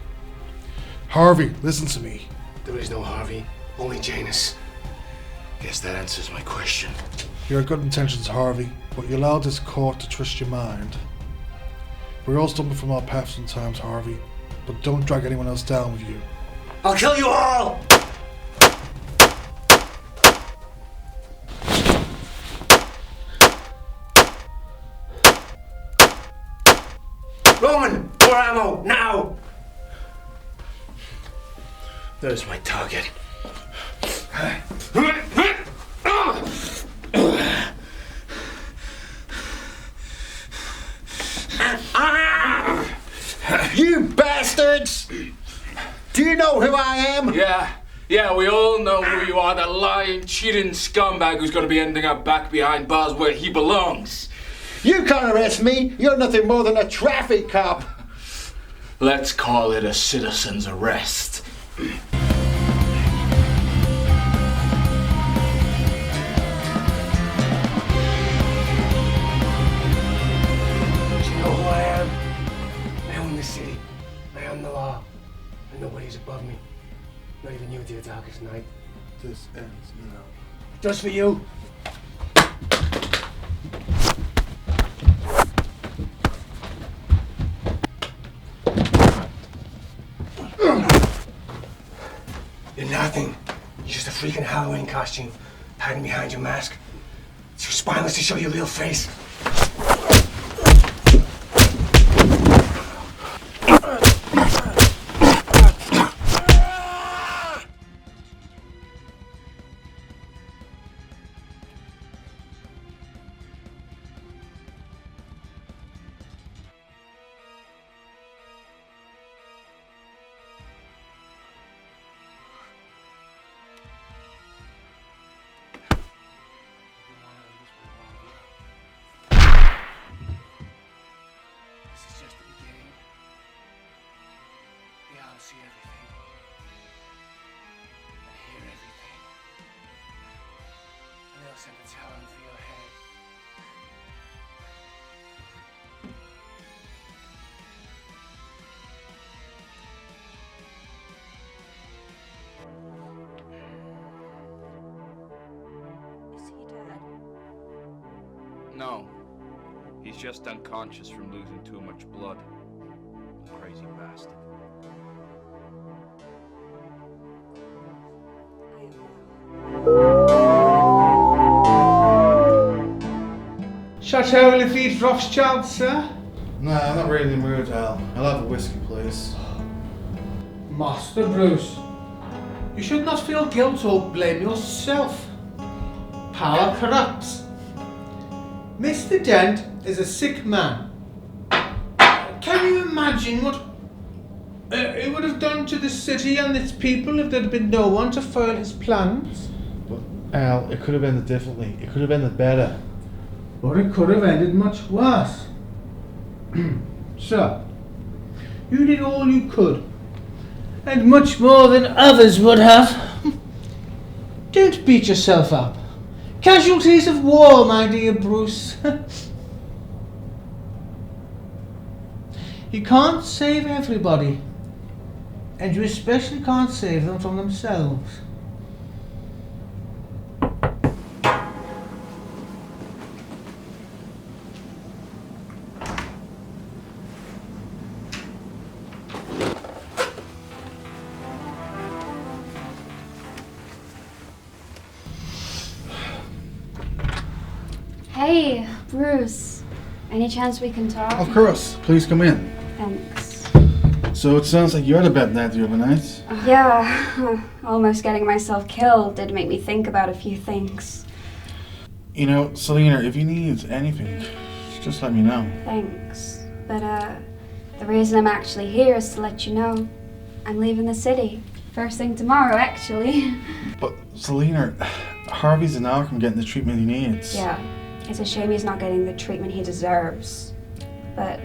Harvey, listen to me. There is no Harvey, only Janus. Guess that answers my question. You had good intentions, Harvey, but you allowed this court to twist your mind. We all stumble from our paths sometimes, Harvey, but don't drag anyone else down with you. I'll kill you all! Roman, more ammo, now! There's my target. You bastards! Do you know who I am? Yeah, we all know who you are, the lying, cheating scumbag who's gonna be ending up back behind bars where he belongs. You can't arrest me. You're nothing more than a traffic cop. Let's call it a citizen's arrest. Do you know who I am? I own this city. I own the law. And nobody's above me. Not even you, dear darkest night. This ends now. Just for you. You're nothing. You're just a freaking Halloween costume, hiding behind your mask. It's too spineless to show your real face. see everything. And hear everything. And they'll send a talent for your head. Is he dead? No. He's just unconscious from losing too much blood. Crazy bastard. Chateau Lafitte Rothschild, sir? Nah, I'm not really in the mood, Al. I'll have a whiskey, please. Master Bruce, you should not feel guilt or blame yourself. Power corrupts. Mr. Dent is a sick man. Can you imagine what it would have done to the city and its people if there had been no one to foil his plans? But, Al, it could have ended differently. It could have ended better. Or it could have ended much worse. So, you did all you could, and much more than others would have. Don't beat yourself up. Casualties of war, my dear Bruce. You can't save everybody, and you especially can't save them from themselves. Hey, Bruce. Any chance we can talk? Of course. Please come in. Thanks. So it sounds like you had a bad night the other night. Yeah, almost getting myself killed did make me think about a few things. You know, Selena, if you need anything, just let me know. Thanks. But, the reason I'm actually here is to let you know I'm leaving the city. First thing tomorrow, actually. But, Selena, Harvey's an hour from getting the treatment he needs. Yeah, it's a shame he's not getting the treatment he deserves. But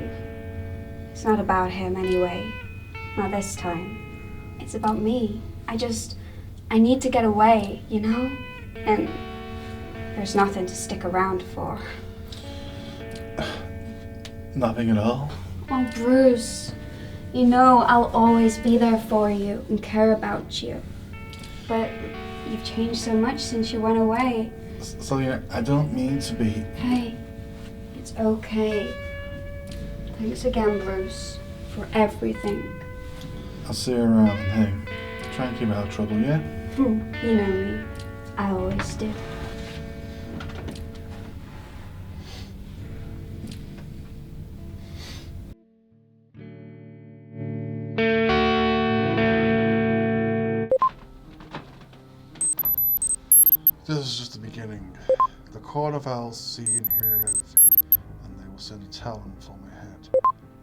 it's not about him anyway. Not this time. It's about me. I need to get away, you know? And there's nothing to stick around for. Nothing at all? Oh, Bruce, you know I'll always be there for you and care about you. But you've changed so much since you went away. Selena, I don't mean to be... Hey, it's okay. Thanks again, Bruce, for everything. I'll see you around, and hey, try and keep out of trouble, yeah? You know me. I always do. This is just the beginning. The Court of Owls see and hear everything, and they will send a talent for my head.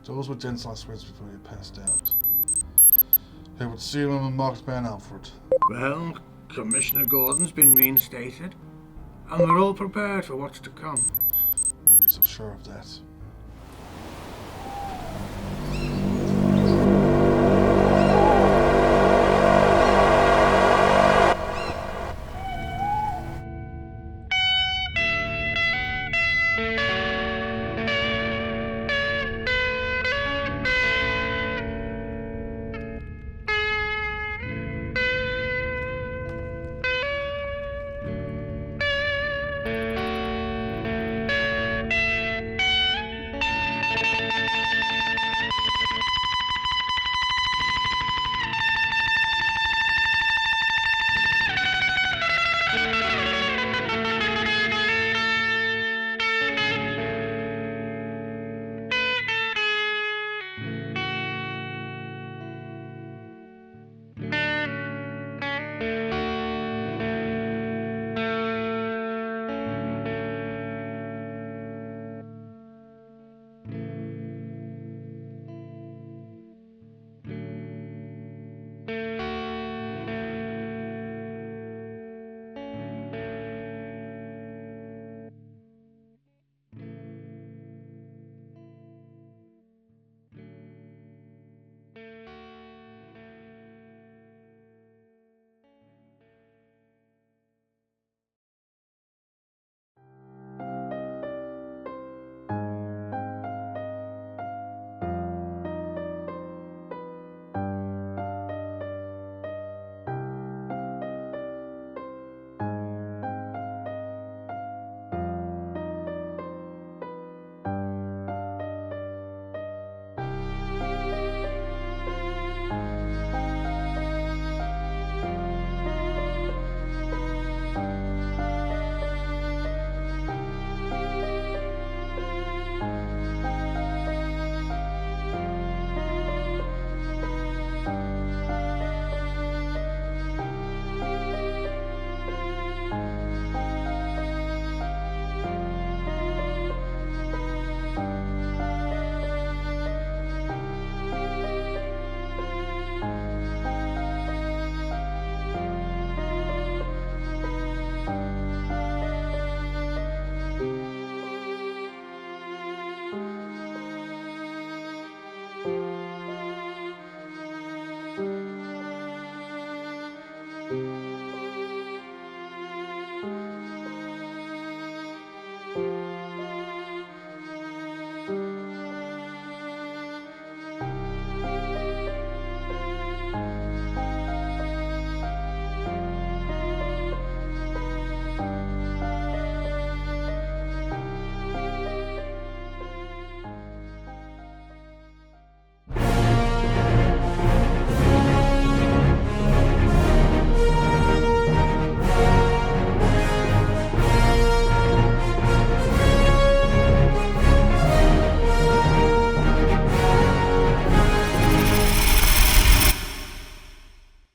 Those were Dent's last words before he passed out. They would seal him and marked by an Alfred. Well, Commissioner Gordon's been reinstated, and we're all prepared for what's to come. Won't be so sure of that.